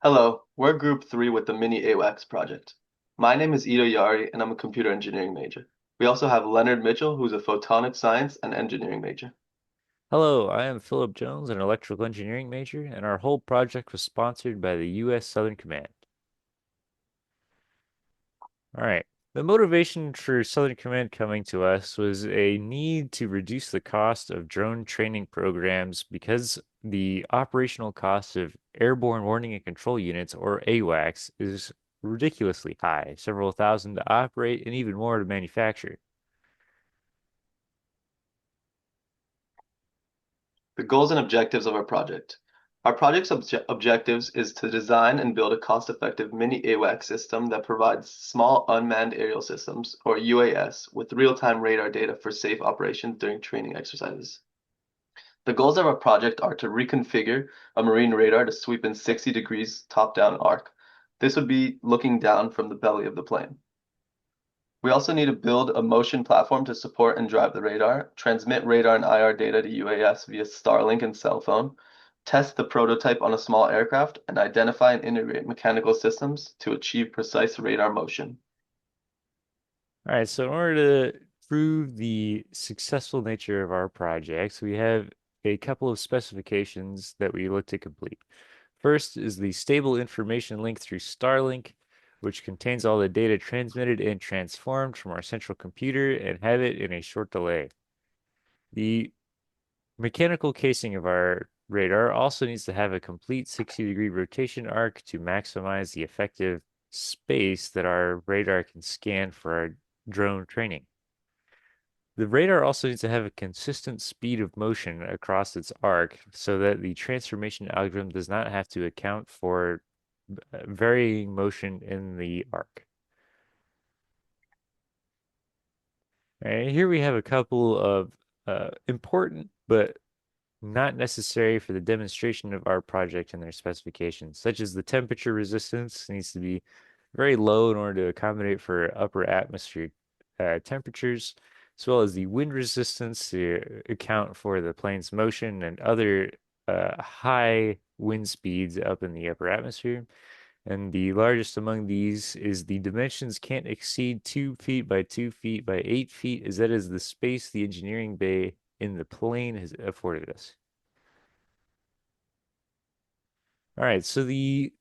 Hello, we're Group 3 with the Mini-AWACS project. My name is Ito Yari, and I'm a computer engineering major. We also have Leonard Mitchell, who's a photonic science and engineering major. Hello, I am Philip Jones, an electrical engineering major, and our whole project was sponsored by the U.S. Southern Command. All right. The motivation for Southern Command coming to us was a need to reduce the cost of drone training programs because the operational cost of airborne warning and control units, or AWACS, is ridiculously high, several thousand to operate and even more to manufacture. The goals and objectives of our project. Our project's objectives is to design and build a cost-effective mini-AWACS system that provides small unmanned aerial systems, or UAS, with real-time radar data for safe operations during training exercises. The goals of our project are to reconfigure a marine radar to sweep in 60 degrees top-down arc. This would be looking down from the belly of the plane. We also need to build a motion platform to support and drive the radar, transmit radar and IR data to UAS via Starlink and cell phone, test the prototype on a small aircraft, and identify and integrate mechanical systems to achieve precise radar motion. All right, so in order to prove the successful nature of our projects, we have a couple of specifications that we look to complete. First is the stable information link through Starlink, which contains all the data transmitted and transformed from our central computer and have it in a short delay. The mechanical casing of our radar also needs to have a complete 60-degree rotation arc to maximize the effective space that our radar can scan for our drone training. The radar also needs to have a consistent speed of motion across its arc so that the transformation algorithm does not have to account for varying motion in the arc. And here we have a couple of important but not necessary for the demonstration of our project and their specifications, such as the temperature resistance needs to be very low in order to accommodate for upper atmospheric temperatures, as well as the wind resistance to account for the plane's motion and other high wind speeds up in the upper atmosphere. And the largest among these is the dimensions can't exceed 2 feet by 2 feet by 8 feet, as that is the space the engineering bay in the plane has afforded us. All right, so the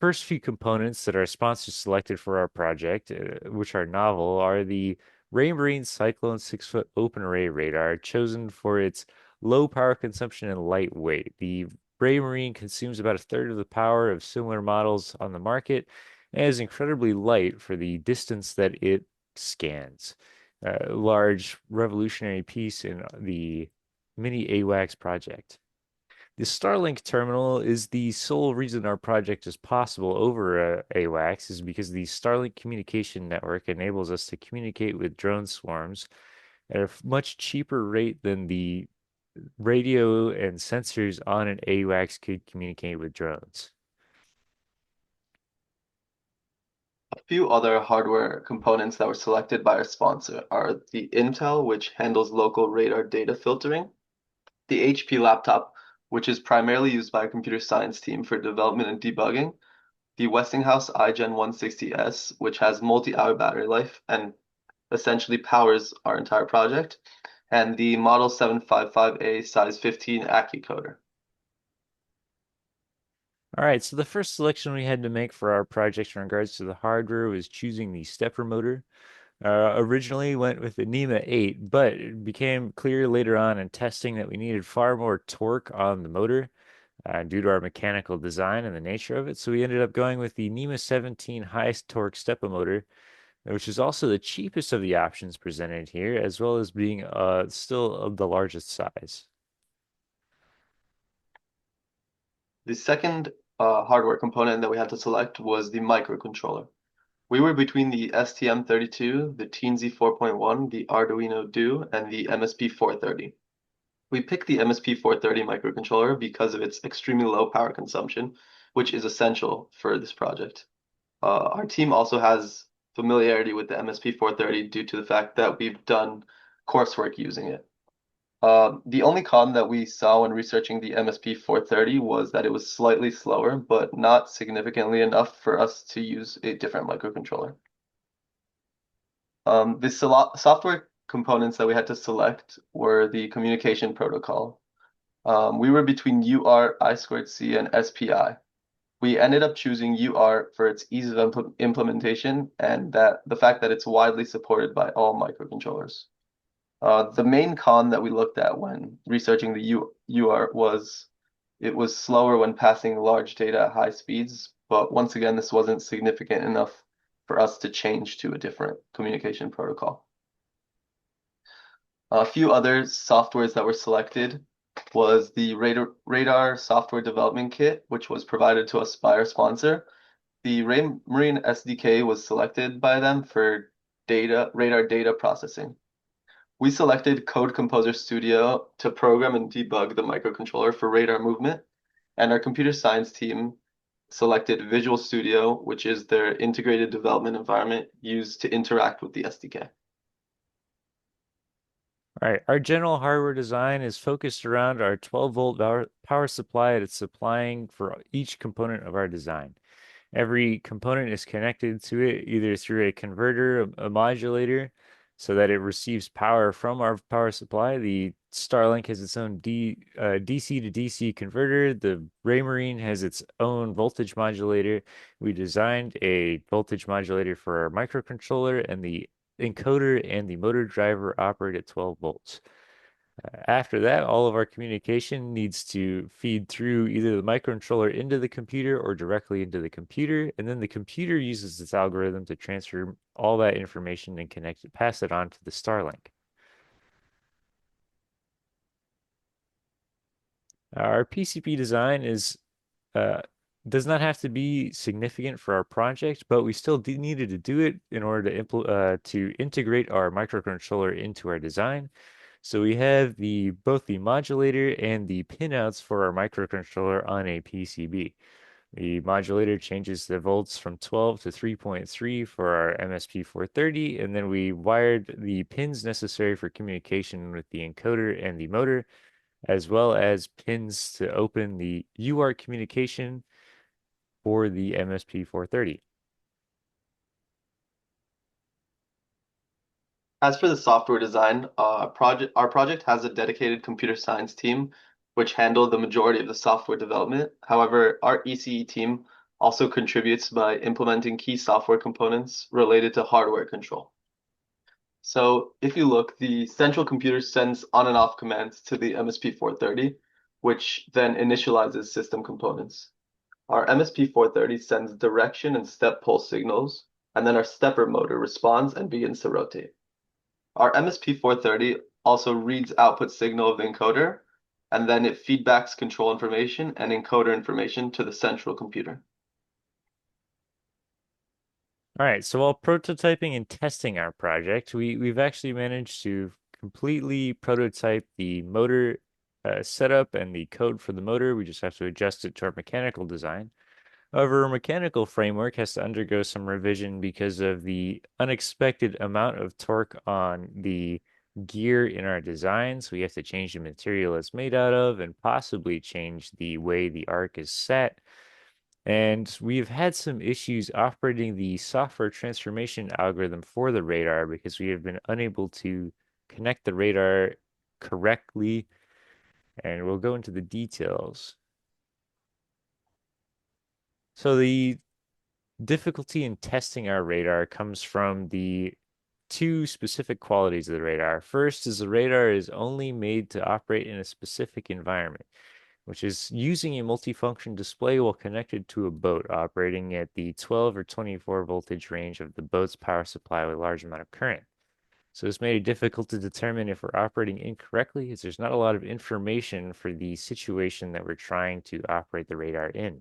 first few components that our sponsors selected for our project, which are novel, are the Raymarine Cyclone 6-foot open array radar, chosen for its low power consumption and lightweight. The Raymarine consumes about a third of the power of similar models on the market and is incredibly light for the distance that it scans. A large revolutionary piece in the Mini-AWACS project. The Starlink terminal is the sole reason our project is possible over AWACS is because the Starlink communication network enables us to communicate with drone swarms at a much cheaper rate than the radio and sensors on an AWACS could communicate with drones. A few other hardware components that were selected by our sponsor are the Intel, which handles local radar data filtering, the HP laptop, which is primarily used by a computer science team for development and debugging, the Westinghouse iGen 160S, which has multi-hour battery life and essentially powers our entire project, and the Model 755A size 15 AccuCoder. All right, so the first selection we had to make for our project in regards to the hardware was choosing the stepper motor. Originally went with the NEMA 8, but it became clear later on in testing that we needed far more torque on the motor due to our mechanical design and the nature of it. So we ended up going with the NEMA 17 highest torque stepper motor, which is also the cheapest of the options presented here, as well as being still of the largest size. The second hardware component that we had to select was the microcontroller. We were between the STM32, the Teensy 4.1, the Arduino Duo, and the MSP430. We picked the MSP430 microcontroller because of its extremely low power consumption, which is essential for this project. Our team also has familiarity with the MSP430 due to the fact that we've done coursework using it. The only con that we saw when researching the MSP 430 was that it was slightly slower, but not significantly enough for us to use a different microcontroller. The software components that we had to select were the communication protocol. We were between UR, I squared C, and SPI. We ended up choosing UR for its ease of implementation and that the fact that it's widely supported by all microcontrollers. The main con that we looked at when researching the UR was it was slower when passing large data at high speeds, but once again, this wasn't significant enough for us to change to a different communication protocol. A few other softwares that were selected was the Radar Software Development Kit, which was provided to us by our sponsor. The Marine SDK was selected by them for radar data processing. We selected Code Composer Studio to program and debug the microcontroller for radar movement, and our computer science team selected Visual Studio, which is their integrated development environment used to interact with the SDK. All right, our general hardware design is focused around our 12-volt power supply that it's supplying for each component of our design. Every component is connected to it either through a converter, a modulator, so that it receives power from our power supply. The Starlink has its own DC to DC converter. The Raymarine has its own voltage modulator. We designed a voltage modulator for our microcontroller, and the encoder and the motor driver operate at 12 volts. After that, all of our communication needs to feed through either the microcontroller into the computer or directly into the computer, and then the computer uses its algorithm to transfer all that information and pass it on to the Starlink. Our PCB design is uh, does not have to be significant for our project, but we still needed to do it in order to integrate our microcontroller into our design. So we have both the modulator and the pinouts for our microcontroller on a PCB. The modulator changes the volts from 12 to 3.3 for our MSP 430, and then we wired the pins necessary for communication with the encoder and the motor, as well as pins to open the UART communication for the MSP 430. As for the software design, our project has a dedicated computer science team, which handle the majority of the software development. However, our ECE team also contributes by implementing key software components related to hardware control. So if you look, the central computer sends on and off commands to the MSP 430, which then initializes system components. Our MSP 430 sends direction and step pulse signals, and then our stepper motor responds and begins to rotate. Our MSP 430 also reads output signal of the encoder, and then it feedbacks control information and encoder information to the central computer. All right, so while prototyping and testing our project, we've actually managed to completely prototype the motor setup and the code for the motor. We just have to adjust it to our mechanical design. However, our mechanical framework has to undergo some revision because of the unexpected amount of torque on the gear in our design. So we have to change the material it's made out of and possibly change the way the arc is set. And we've had some issues operating the software transformation algorithm for the radar because we have been unable to connect the radar correctly. And we'll go into the details. So the difficulty in testing our radar comes from the two specific qualities of the radar. First is the radar is only made to operate in a specific environment, which is using a multifunction display while connected to a boat operating at the 12 or 24 voltage range of the boat's power supply with a large amount of current. So this made it difficult to determine if we're operating incorrectly, as there's not a lot of information for the situation that we're trying to operate the radar in.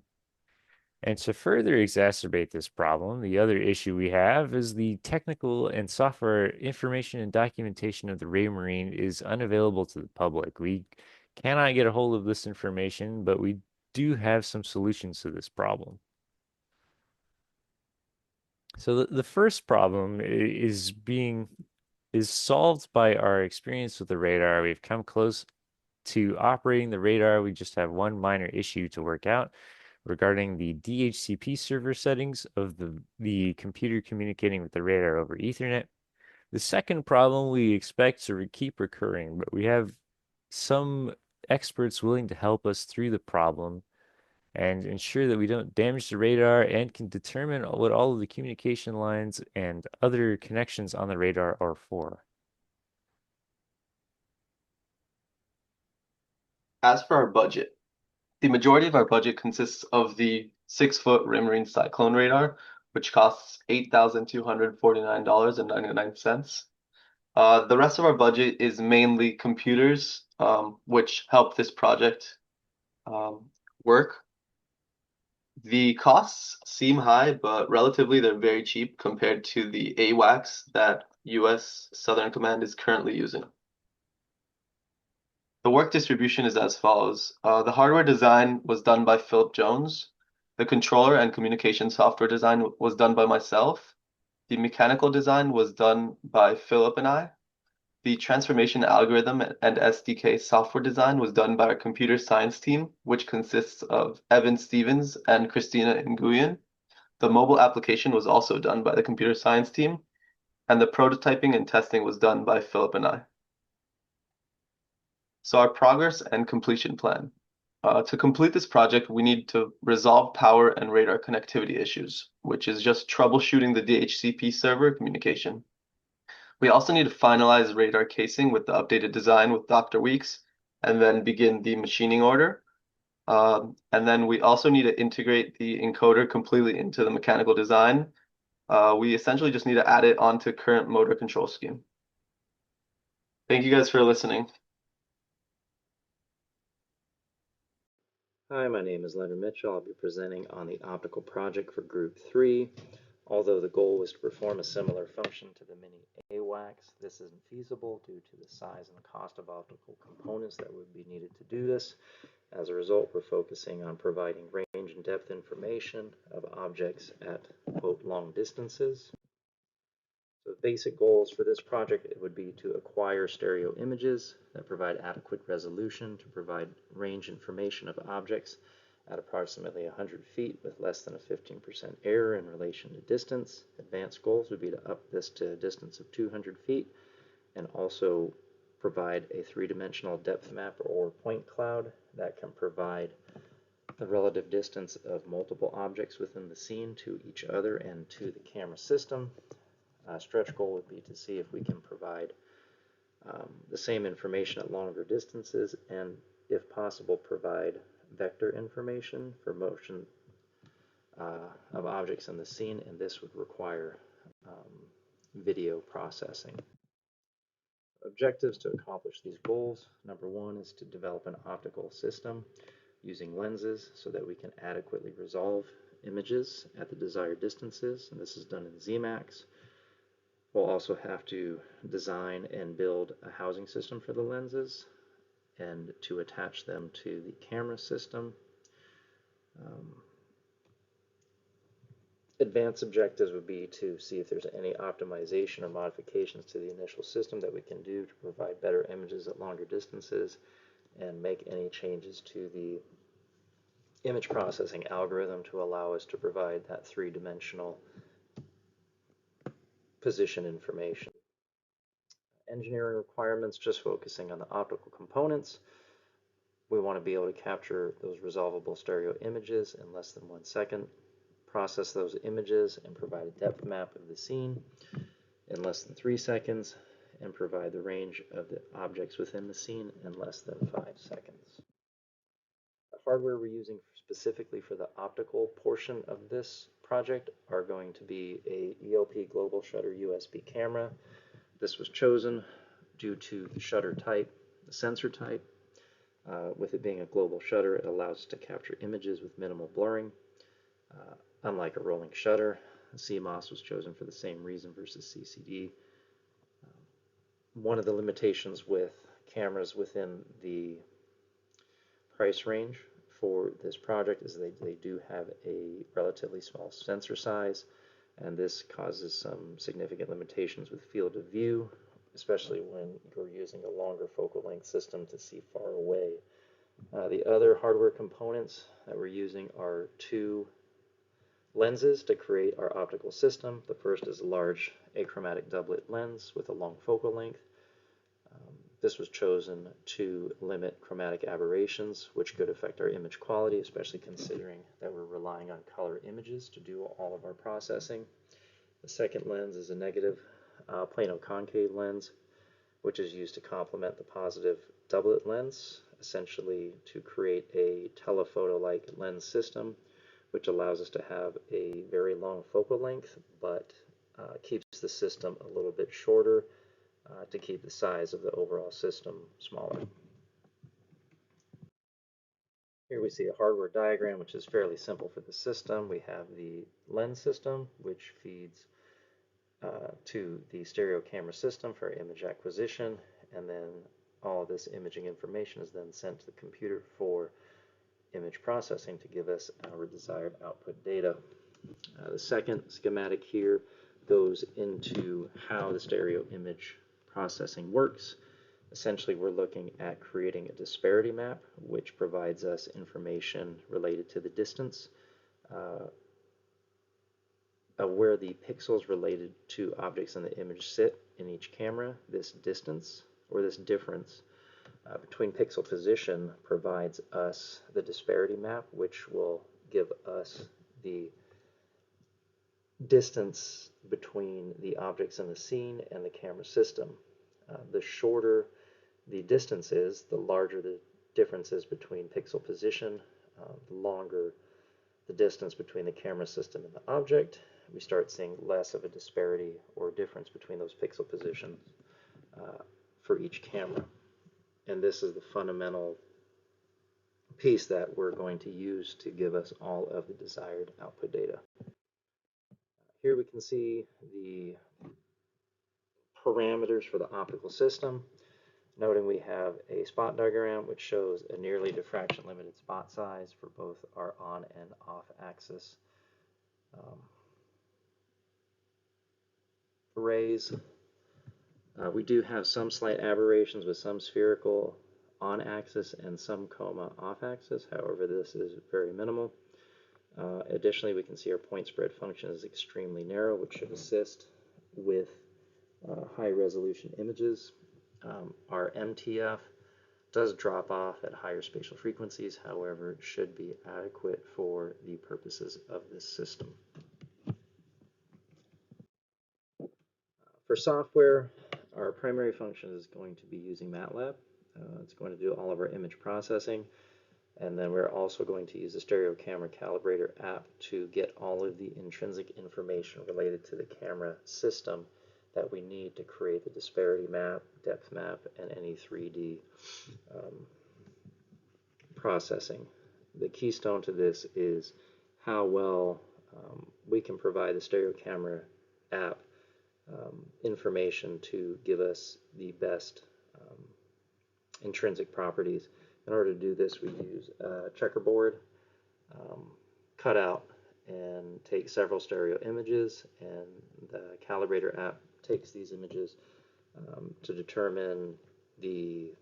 And to further exacerbate this problem, the other issue we have is the technical and software information and documentation of the Raymarine is unavailable to the public. We cannot get a hold of this information, but we do have some solutions to this problem. So the first problem is being is solved by our experience with the radar. We've come close to operating the radar. We just have one minor issue to work out regarding the DHCP server settings of the computer communicating with the radar over Ethernet. The second problem we expect to keep recurring, but we have some experts willing to help us through the problem and ensure that we don't damage the radar and can determine what all of the communication lines and other connections on the radar are for. As for our budget, the majority of our budget consists of the 6-foot Raymarine Cyclone radar, which costs $8,249.99. The rest of our budget is mainly computers, which help this project work. The costs seem high, but relatively they're very cheap compared to the AWACS that US Southern Command is currently using. The work distribution is as follows. The hardware design was done by Philip Jones. The controller and communication software design was done by myself. The mechanical design was done by Philip and I. The transformation algorithm and SDK software design was done by our computer science team, which consists of Evan Stevens and Christina Nguyen. The mobile application was also done by the computer science team, and the prototyping and testing was done by Philip and I. So our progress and completion plan. To complete this project, we need to resolve power and radar connectivity issues, which is just troubleshooting the DHCP server communication. We also need to finalize radar casing with the updated design with Dr. Weeks, and then begin the machining order. And then we also need to integrate the encoder completely into the mechanical design. We essentially just need to add it onto current motor control scheme. Thank you guys for listening. Hi, my name is Leonard Mitchell. I'll be presenting on the optical project for Group 3. Although the goal was to perform a similar function to the Mini-AWACS, this isn't feasible due to the size and cost of optical components that would be needed to do this. As a result, we're focusing on providing range and depth information of objects at, quote, long distances. So the basic goals for this project, it would be to acquire stereo images that provide adequate resolution to provide range information of objects at approximately 100 feet with less than a 15% error in relation to distance. Advanced goals would be to up this to a distance of 200 feet and also provide a three-dimensional depth map or point cloud that can provide the relative distance of multiple objects within the scene to each other and to the camera system. Stretch goal would be to see if we can provide the same information at longer distances and, if possible, provide vector information for motion of objects in the scene, and this would require video processing. Objectives to accomplish these goals. Number one is to develop an optical system using lenses so that we can adequately resolve images at the desired distances, and this is done in ZMAX. We'll also have to design and build a housing system for the lenses and to attach them to the camera system. Advanced objectives would be to see if there's any optimization or modifications to the initial system that we can do to provide better images at longer distances and make any changes to the image processing algorithm to allow us to provide that three-dimensional position information. Engineering requirements, just focusing on the optical components. We want to be able to capture those resolvable stereo images in less than 1 second, process those images and provide a depth map of the scene in less than 3 seconds, and provide the range of the objects within the scene in less than 5 seconds. The hardware we're using specifically for the optical portion of this project are going to be a ELP global shutter USB camera. This was chosen due to the shutter type, the sensor type. With it being a global shutter, it allows us to capture images with minimal blurring. Unlike a rolling shutter, CMOS was chosen for the same reason versus CCD. One of the limitations with cameras within the price range for this project is they do have a relatively small sensor size, and this causes some significant limitations with field of view especially when you're using a longer focal length system to see far away. The other hardware components that we're using are two lenses to create our optical system. The first is a large achromatic doublet lens with a long focal length. This was chosen to limit chromatic aberrations, which could affect our image quality, especially considering that we're relying on color images to do all of our processing. The second lens is a negative plano-concave lens, which is used to complement the positive doublet lens, essentially to create a telephoto-like lens system, which allows us to have a very long focal length, but keeps the system a little bit shorter to keep the size of the overall system smaller. Here we see a hardware diagram, which is fairly simple for the system. We have the lens system, which feeds to the stereo camera system for image acquisition, and then all of this imaging information is then sent to the computer for image processing to give us our desired output data. The second schematic here goes into how the stereo image processing works. Essentially, we're looking at creating a disparity map, which provides us information related to the distance of where the pixels related to objects in the image sit in each camera. This distance, or this difference between pixel position, provides us the disparity map, which will give us the distance between the objects in the scene and the camera system. The shorter the distance is, the larger the difference is between pixel position, the longer the distance between the camera system and the object. We start seeing less of a disparity or difference between those pixel positions for each camera. And this is the fundamental piece that we're going to use to give us all of the desired output data. Here we can see the parameters for the optical system. Noting we have a spot diagram which shows a nearly diffraction limited spot size for both our on and off axis arrays. We do have some slight aberrations with some spherical on axis and some coma off axis. However, this is very minimal. Additionally, we can see our point spread function is extremely narrow, which should assist with high resolution images. Our MTF does drop off at higher spatial frequencies, however, it should be adequate for the purposes of this system. For software, our primary function is going to be using MATLAB. It's going to do all of our image processing, and then we're also going to use the stereo camera calibrator app to get all of the intrinsic information related to the camera system that we need to create the disparity map, depth map, and any 3D processing. The keystone to this is how well we can provide the stereo camera app information to give us the best intrinsic properties. In order to do this, we use a checkerboard, cut out, and take several stereo images, and the calibrator app takes these images to determine the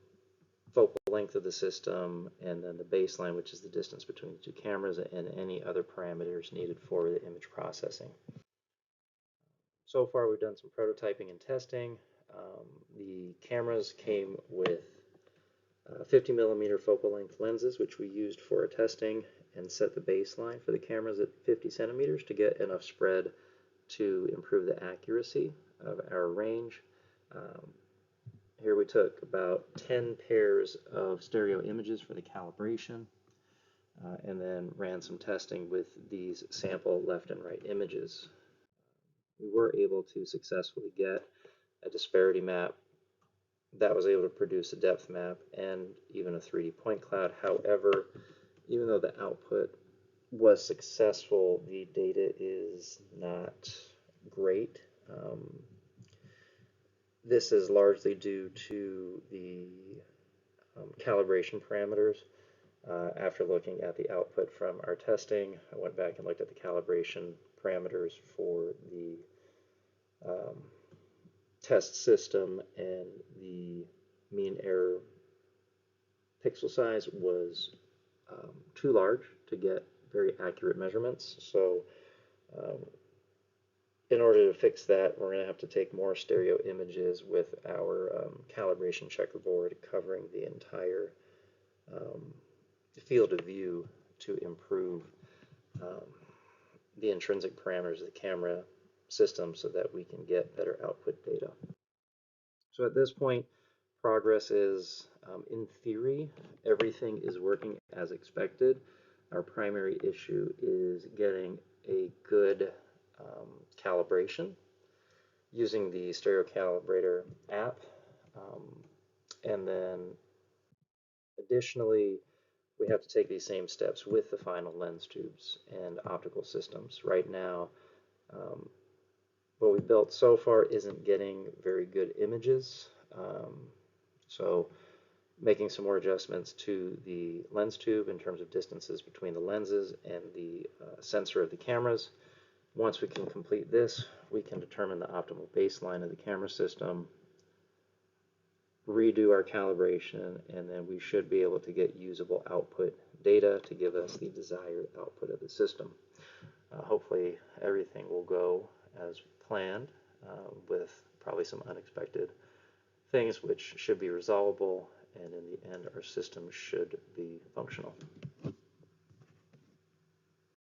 focal length of the system, and then the baseline, which is the distance between the two cameras, and any other parameters needed for the image processing. So far, we've done some prototyping and testing. The cameras came with 50 millimeter focal length lenses, which we used for our testing, and set the baseline for the cameras at 50 centimeters to get enough spread to improve the accuracy of our range. Here we took about 10 pairs of stereo images for the calibration, and then ran some testing with these sample left and right images. We were able to successfully get a disparity map that was able to produce a depth map and even a 3D point cloud. However, even though the output was successful, the data is not great. This is largely due to the calibration parameters. After looking at the output from our testing, I went back and looked at the calibration parameters for the test system, and the mean error pixel size was too large to get very accurate measurements. So um, in order to fix that, we're going to have to take more stereo images with our calibration checkerboard covering the entire um, field of view to improve um, the intrinsic parameters of the camera system so that we can get better output data. So at this point, progress is, in theory, everything is working as expected. Our primary issue is getting a good calibration using the stereo calibrator app. And then additionally, we have to take these same steps with the final lens tubes and optical systems. Right now, what we built so far isn't getting very good images. So making some more adjustments to the lens tube in terms of distances between the lenses and the sensor of the cameras. Once we can complete this, we can determine the optimal baseline of the camera system, redo our calibration, and then we should be able to get usable output data to give us the desired output of the system. Hopefully everything will go as planned with probably some unexpected things which should be resolvable, and in the end our system should be functional.